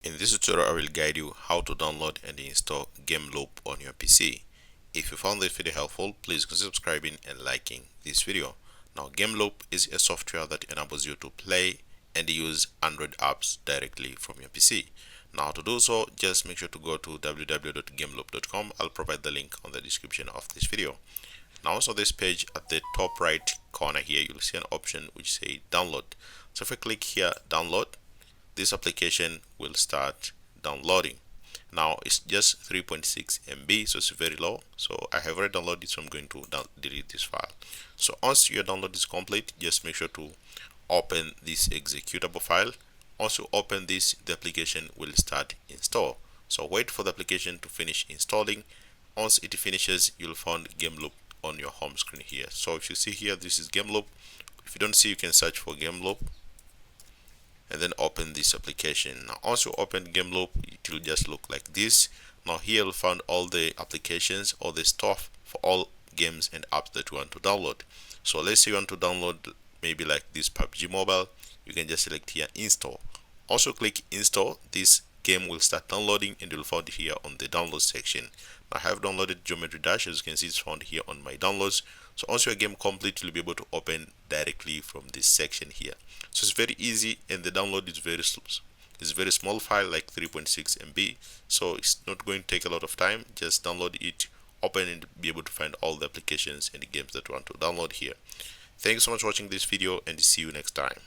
In this tutorial, I will guide you how to download and install GameLoop on your PC. If you found this video helpful, please consider subscribing and liking this video. Now, GameLoop is a software that enables you to play and use Android apps directly from your PC. Now, to do so, just make sure to go to www.gameloop.com. I'll provide the link on the description of this video. Now, also this page, at the top right corner here, you'll see an option which says download. So if I click here, download, this application will start downloading. Now it's just 3.6 MB, so it's very low. So I have already downloaded it, so I'm going to delete this file. So once your download is complete, just make sure to open this executable file. Once you open this, the application will start install. So wait for the application to finish installing. Once it finishes, you'll find GameLoop on your home screen here. So if you see here, this is GameLoop. If you don't see, you can search for GameLoop and then open this application. Now once you open GameLoop, it will just look like this. Now here you'll find all the applications, all the stuff for all games and apps that you want to download. So let's say you want to download maybe like this PUBG Mobile, you can just select here install. Also click install. This game will start downloading and you'll find it here on the download section. Now I have downloaded Geometry Dash, as you can see it's found here on my downloads. So once your game complete, you'll be able to open directly from this section here. So it's very easy, and the download is very small file, like 3.6 MB. So it's not going to take a lot of time. Just download it, open, and be able to find all the applications and the games that you want to download here. Thanks so much for watching this video, and see you next time.